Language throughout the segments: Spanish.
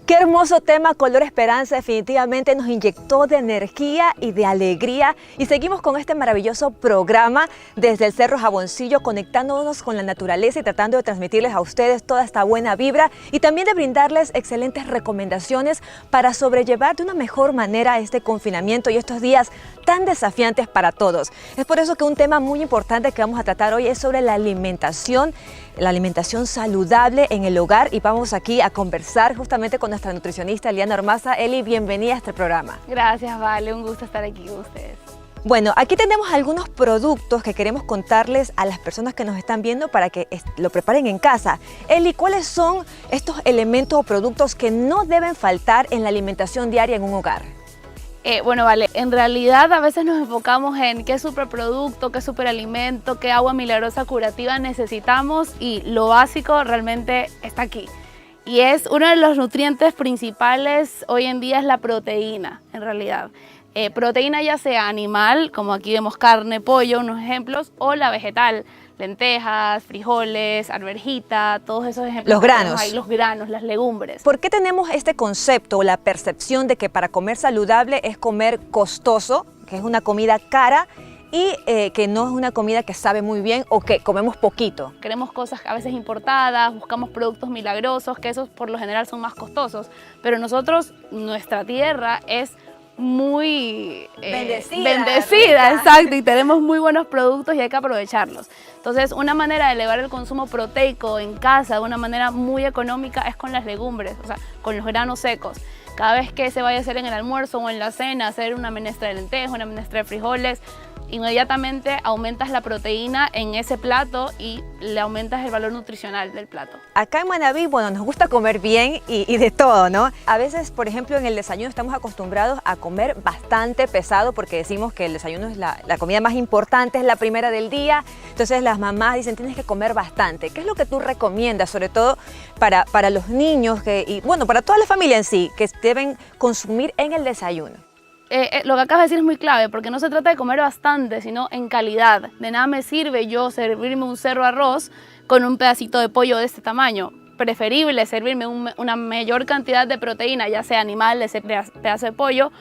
Qué hermoso tema, Color Esperanza, definitivamente nos inyectó de energía y de alegría. Y seguimos con este maravilloso programa desde el Cerro Jaboncillo, conectándonos con la naturaleza y tratando de transmitirles a ustedes toda esta buena vibra y también de brindarles excelentes recomendaciones para sobrellevar de una mejor manera este confinamiento y estos días tan desafiantes para todos. Es por eso que un tema muy importante que vamos a tratar hoy es sobre la alimentación saludable en el hogar, y vamos aquí a conversar justamente con nuestra nutricionista Eliana Ormaza. Eli, bienvenida a este programa. Gracias, Vale, un gusto estar aquí con ustedes. Bueno, aquí tenemos algunos productos que queremos contarles a las personas que nos están viendo para que lo preparen en casa. Eli, ¿cuáles son estos elementos o productos que no deben faltar en la alimentación diaria en un hogar? Bueno, Vale, en realidad a veces nos enfocamos en qué superproducto, qué superalimento, qué agua milagrosa curativa necesitamos, y lo básico realmente está aquí. Y es uno de los nutrientes principales hoy en día, es la proteína, en realidad. Proteína ya sea animal, como aquí vemos carne, pollo, unos ejemplos, o la vegetal, lentejas, frijoles, arvejita, todos esos ejemplos. Los granos. Ahí, los granos, las legumbres. ¿Por qué tenemos este concepto o la percepción de que para comer saludable es comer costoso, que es una comida cara, y que no es una comida que sabe muy bien o que comemos poquito? Queremos cosas a veces importadas, buscamos productos milagrosos, que esos por lo general son más costosos, pero nosotros, nuestra tierra es muy bendecida, exacto, y tenemos muy buenos productos y hay que aprovecharlos. Entonces, una manera de elevar el consumo proteico en casa de una manera muy económica es con las legumbres, o sea, con los granos secos. Cada vez que se vaya a hacer en el almuerzo o en la cena, hacer una menestra de lentejas, una menestra de frijoles, inmediatamente aumentas la proteína en ese plato y le aumentas el valor nutricional del plato. Acá en Manabí, bueno, nos gusta comer bien y de todo, ¿no? A veces, por ejemplo, en el desayuno estamos acostumbrados a comer bastante pesado porque decimos que el desayuno es la comida más importante, es la primera del día. Entonces las mamás dicen, tienes que comer bastante. ¿Qué es lo que tú recomiendas, sobre todo para los niños y bueno, para toda la familia en sí, que deben consumir en el desayuno? Lo que acabas de decir es muy clave, porque no se trata de comer bastante, sino en calidad. De nada me sirve yo servirme un cerro arroz con un pedacito de pollo de este tamaño. Preferible servirme una mayor cantidad de proteína, ya sea animal, de ese pedazo de pollo,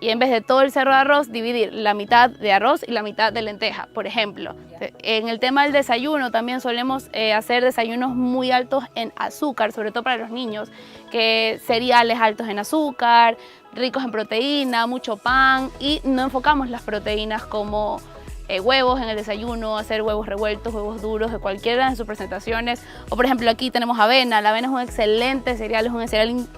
y en vez de todo el cerro de arroz, dividir la mitad de arroz y la mitad de lenteja, por ejemplo. En el tema del desayuno también solemos hacer desayunos muy altos en azúcar, sobre todo para los niños, que cereales altos en azúcar, ricos en proteína, mucho pan, y no enfocamos las proteínas como huevos en el desayuno, hacer huevos revueltos, huevos duros, de cualquiera de sus presentaciones. O por ejemplo aquí tenemos avena. La avena es un excelente cereal,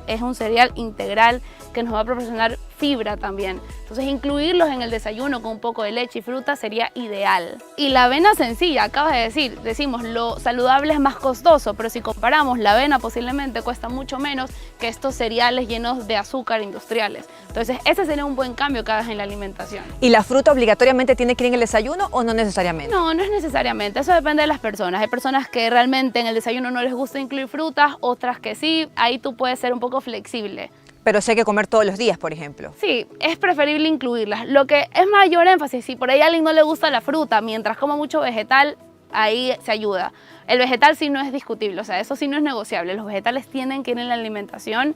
es un cereal integral que nos va a proporcionar fibra también. Entonces incluirlos en el desayuno con un poco de leche y fruta sería ideal. Y la avena sencilla, acabas de decir, decimos lo saludable es más costoso, pero si comparamos, la avena posiblemente cuesta mucho menos que estos cereales llenos de azúcar industriales. Entonces ese sería un buen cambio que hagas en la alimentación. ¿Y la fruta obligatoriamente tiene que ir en el desayuno o no necesariamente? No, no es necesariamente, eso depende de las personas. Hay personas que realmente en el desayuno no les gusta incluir frutas, otras que sí, ahí tú puedes ser un poco flexible. Pero sí hay que comer todos los días, por ejemplo. Sí, es preferible incluirlas. Lo que es mayor énfasis, si por ahí a alguien no le gusta la fruta, mientras coma mucho vegetal, ahí se ayuda. El vegetal sí no es discutible, o sea, eso sí no es negociable. Los vegetales tienen que ir en la alimentación.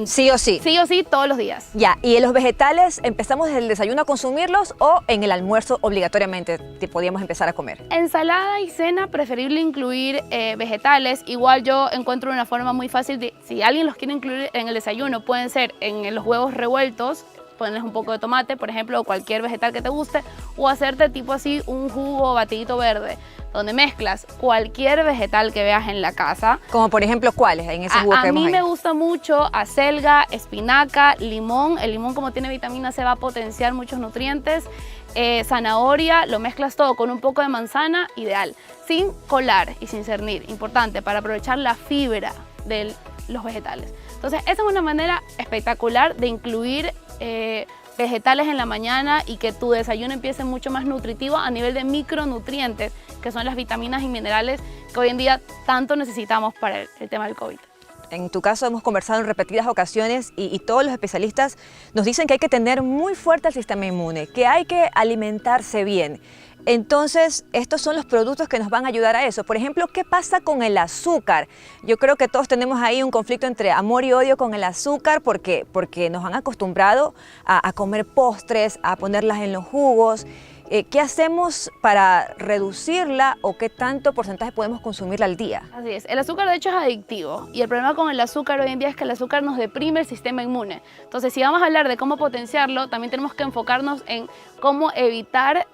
Sí o sí. Sí o sí, todos los días. Ya, ¿y en los vegetales empezamos desde el desayuno a consumirlos o en el almuerzo obligatoriamente podíamos empezar a comer? Ensalada y cena, preferible incluir vegetales. Igual yo encuentro una forma muy fácil de, si alguien los quiere incluir en el desayuno, pueden ser en los huevos revueltos, ponerles un poco de tomate, por ejemplo, o cualquier vegetal que te guste, o hacerte tipo así un jugo batidito verde, donde mezclas cualquier vegetal que veas en la casa. Como por ejemplo, ¿cuáles en ese jugo que vemos ahí? A mí me gusta mucho acelga, espinaca, limón. El limón, como tiene vitamina C, va a potenciar muchos nutrientes. Zanahoria, lo mezclas todo con un poco de manzana, ideal. Sin colar y sin cernir, importante, para aprovechar la fibra de los vegetales. Entonces, esa es una manera espectacular de incluir vegetales en la mañana y que tu desayuno empiece mucho más nutritivo a nivel de micronutrientes, que son las vitaminas y minerales que hoy en día tanto necesitamos para el tema del COVID. en tu caso hemos conversado en repetidas ocasiones y todos los especialistas nos dicen que hay que tener muy fuerte el sistema inmune, que hay que alimentarse bien. Entonces, estos son los productos que nos van a ayudar a eso. Por ejemplo, ¿qué pasa con el azúcar? Yo creo que todos tenemos ahí un conflicto entre amor y odio con el azúcar porque nos han acostumbrado a comer postres, a ponerlas en los jugos. ¿Qué hacemos para reducirla o qué tanto porcentaje podemos consumirla al día? Así es, el azúcar de hecho es adictivo y el problema con el azúcar hoy en día es que el azúcar nos deprime el sistema inmune. Entonces, si vamos a hablar de cómo potenciarlo, también tenemos que enfocarnos en cómo evitar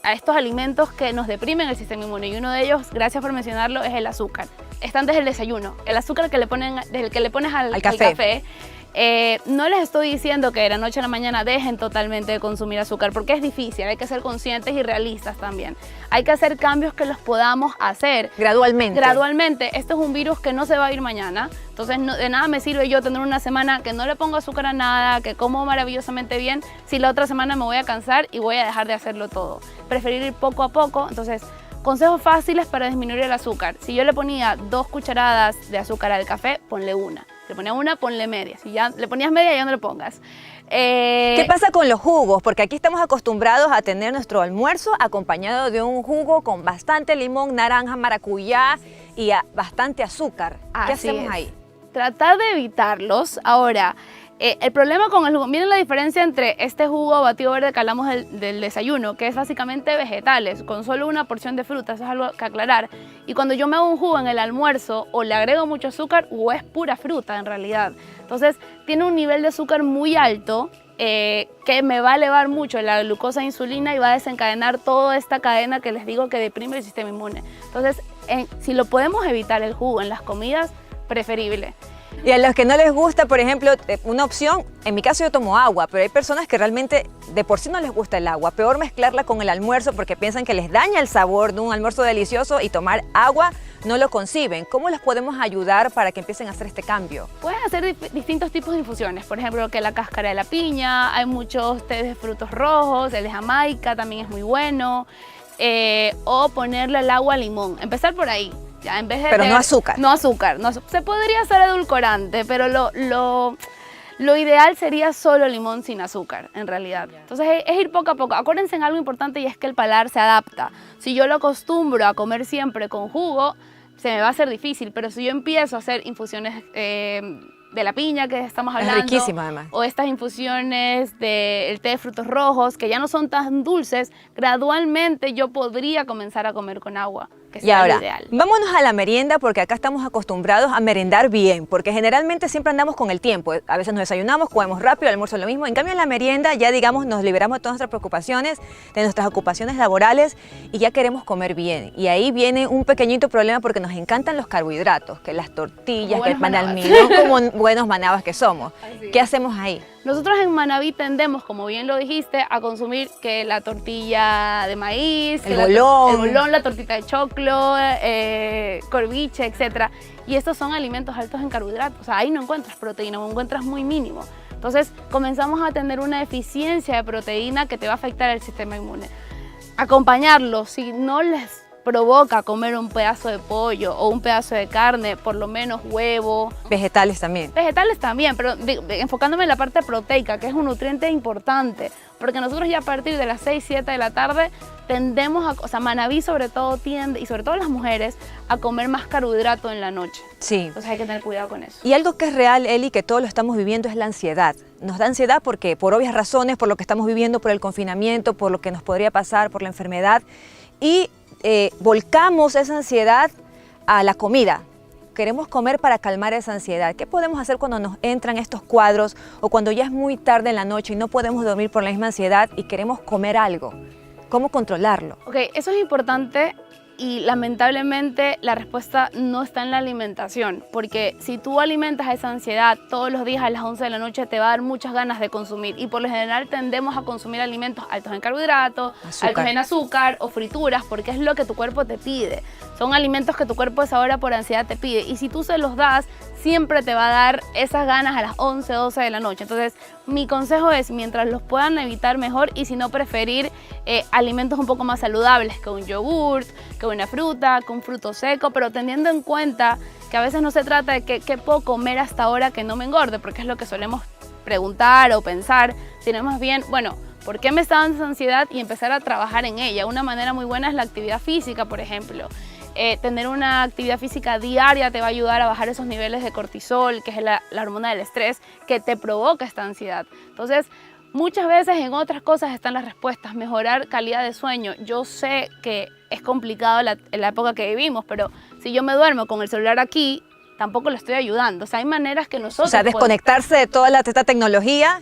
a estos alimentos que nos deprimen el sistema inmune, y uno de ellos, gracias por mencionarlo, es el azúcar. Están desde el desayuno, el azúcar que le pones al café. No les estoy diciendo que de la noche a la mañana dejen totalmente de consumir azúcar, porque es difícil, hay que ser conscientes y realistas también. Hay que hacer cambios que los podamos hacer gradualmente. Gradualmente. Esto es un virus que no se va a ir mañana, entonces de nada me sirve yo tener una semana que no le pongo azúcar a nada, que como maravillosamente bien, si la otra semana me voy a cansar y voy a dejar de hacerlo todo. Preferir ir poco a poco. Entonces, consejos fáciles para disminuir el azúcar. Si yo le ponía 2 cucharadas de azúcar al café, ponle una. Le ponía una, ponle media. Si ya le ponías media, ya no le pongas. ¿Qué pasa con los jugos? Porque aquí estamos acostumbrados a tener nuestro almuerzo acompañado de un jugo con bastante limón, naranja, maracuyá y bastante azúcar. ¿Qué hacemos ahí? Tratar de evitarlos. Ahora, el problema con el jugo, miren la diferencia entre este jugo batido verde que hablamos del desayuno, que es básicamente vegetales, con solo una porción de fruta, eso es algo que aclarar. Y cuando yo me hago un jugo en el almuerzo, o le agrego mucho azúcar, o es pura fruta en realidad. Entonces, tiene un nivel de azúcar muy alto, que me va a elevar mucho la glucosa e insulina y va a desencadenar toda esta cadena que les digo que deprime el sistema inmune. Entonces, si lo podemos evitar el jugo en las comidas, preferible. Y a los que no les gusta, por ejemplo, una opción, en mi caso yo tomo agua, pero hay personas que realmente de por sí no les gusta el agua. Peor mezclarla con el almuerzo porque piensan que les daña el sabor de un almuerzo delicioso y tomar agua no lo conciben. ¿Cómo les podemos ayudar para que empiecen a hacer este cambio? Pueden hacer distintos tipos de infusiones, por ejemplo, que la cáscara de la piña, hay muchos tés de frutos rojos, el de Jamaica también es muy bueno, o ponerle el agua limón, empezar por ahí. Ya, en vez de no azúcar. No azúcar. Se podría hacer edulcorante, pero lo ideal sería solo limón sin azúcar, en realidad. Entonces es ir poco a poco. Acuérdense en algo importante y es que el paladar se adapta. Si yo lo acostumbro a comer siempre con jugo, se me va a hacer difícil, pero si yo empiezo a hacer infusiones de la piña que estamos hablando, es riquísimo además, o estas infusiones del té de frutos rojos que ya no son tan dulces, gradualmente yo podría comenzar a comer con agua. Y ahora, vámonos a la merienda porque acá estamos acostumbrados a merendar bien, porque generalmente siempre andamos con el tiempo. A veces nos desayunamos, comemos rápido, el almuerzo es lo mismo. En cambio en la merienda ya digamos nos liberamos de todas nuestras preocupaciones, de nuestras ocupaciones laborales y ya queremos comer bien. Y ahí viene un pequeñito problema porque nos encantan los carbohidratos, que las tortillas, que el pan de almidón, como buenos manabas que somos. ¿Qué hacemos ahí? Nosotros en Manaví tendemos, como bien lo dijiste, a consumir que la tortilla de maíz, el bolón, la tortita de choclo, corviche, etc. Y estos son alimentos altos en carbohidratos. O sea, ahí no encuentras proteína, o encuentras muy mínimo. Entonces comenzamos a tener una deficiencia de proteína que te va a afectar el sistema inmune. Acompañarlo, si no les provoca comer un pedazo de pollo o un pedazo de carne, por lo menos huevo. Vegetales también. Vegetales también, pero enfocándome en la parte proteica, que es un nutriente importante, porque nosotros ya a partir de las 6, 7 de la tarde tendemos o sea, Manaví sobre todo tiende, y sobre todo las mujeres, a comer más carbohidrato en la noche. Sí. Entonces hay que tener cuidado con eso. Y algo que es real, Eli, que todos lo estamos viviendo, es la ansiedad. Nos da ansiedad porque, por obvias razones, por lo que estamos viviendo, por el confinamiento, por lo que nos podría pasar, por la enfermedad, y volcamos esa ansiedad a la comida. Queremos comer para calmar esa ansiedad. ¿Qué podemos hacer cuando nos entran estos cuadros o cuando ya es muy tarde en la noche y no podemos dormir por la misma ansiedad y queremos comer algo? ¿Cómo controlarlo? Ok, eso es importante y lamentablemente la respuesta no está en la alimentación, porque si tú alimentas esa ansiedad todos los días a las 11 de la noche te va a dar muchas ganas de consumir y por lo general tendemos a consumir alimentos altos en carbohidratos, altos en azúcar o frituras porque es lo que tu cuerpo te pide. Son alimentos que tu cuerpo a esa hora por ansiedad te pide y si tú se los das siempre te va a dar esas ganas a las 11, 12 de la noche. Entonces mi consejo es mientras los puedan evitar mejor y si no preferir alimentos un poco más saludables que un yogurt, que que una fruta, que un fruto seco, pero teniendo en cuenta que a veces no se trata de qué puedo comer hasta ahora que no me engorde, porque es lo que solemos preguntar o pensar, sino más bien, bueno, ¿por qué me está dando esa ansiedad? Y empezar a trabajar en ella. Una manera muy buena es la actividad física, por ejemplo. Tener una actividad física diaria te va a ayudar a bajar esos niveles de cortisol, que es la hormona del estrés, que te provoca esta ansiedad. Entonces, muchas veces en otras cosas están las respuestas. Mejorar calidad de sueño. Yo sé que es complicado en la época que vivimos, pero si yo me duermo con el celular aquí, tampoco lo estoy ayudando. O sea, hay maneras que nosotros... O sea, desconectarse de toda esta tecnología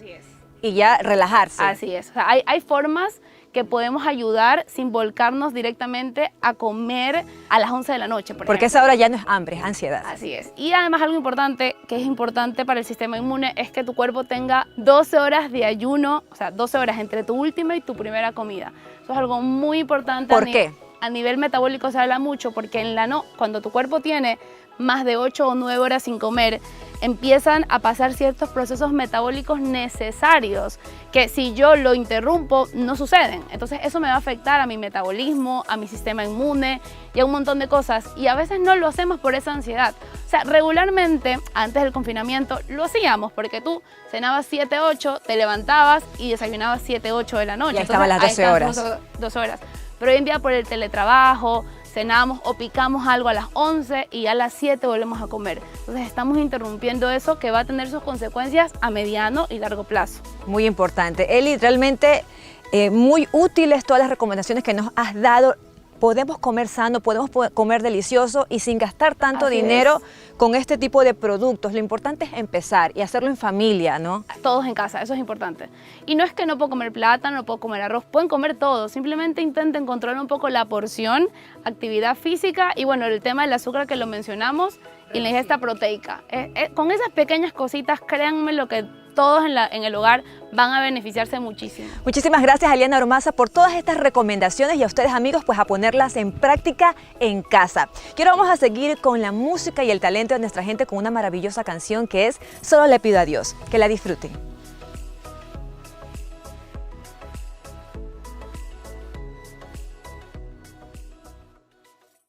y ya relajarse. Así es. O sea, hay formas que podemos ayudar sin volcarnos directamente a comer a las 11 de la noche, por Porque ejemplo. esa hora ya no es hambre, es ansiedad. Así es. Y además algo importante, que es importante para el sistema inmune, es que tu cuerpo tenga 12 horas de ayuno, o sea, 12 horas entre tu última y tu primera comida. Eso es algo muy importante. ¿Por qué? A nivel metabólico se habla mucho, porque cuando tu cuerpo tiene más de 8 o 9 horas sin comer, empiezan a pasar ciertos procesos metabólicos necesarios que si yo lo interrumpo no suceden. Entonces eso me va a afectar a mi metabolismo, a mi sistema inmune y a un montón de cosas. Y a veces no lo hacemos por esa ansiedad. O sea, regularmente antes del confinamiento lo hacíamos porque tú cenabas 7, 8, te levantabas y desayunabas 7, 8 de la noche. Ya estaban las 12 horas. 12 horas. Pero hoy en día por el teletrabajo, cenamos o picamos algo a las 11 y a las 7 volvemos a comer. Entonces estamos interrumpiendo eso que va a tener sus consecuencias a mediano y largo plazo. Muy importante. Eli, realmente muy útiles todas las recomendaciones que nos has dado. Podemos comer sano, podemos comer delicioso y sin gastar tanto dinero con este tipo de productos. Lo importante es empezar y hacerlo en familia, ¿no? Todos en casa, eso es importante. Y no es que no puedo comer plátano, no puedo comer arroz, pueden comer todo. Simplemente intenten controlar un poco la porción, actividad física y bueno, el tema del azúcar que lo mencionamos y la ingesta proteica. Con esas pequeñas cositas, créanme lo que todos en el hogar van a beneficiarse muchísimo. Muchísimas gracias, Eliana Ormaza, por todas estas recomendaciones y a ustedes, amigos, pues a ponerlas en práctica en casa. Y ahora vamos a seguir con la música y el talento de nuestra gente con una maravillosa canción que es Solo le pido a Dios. Que la disfruten.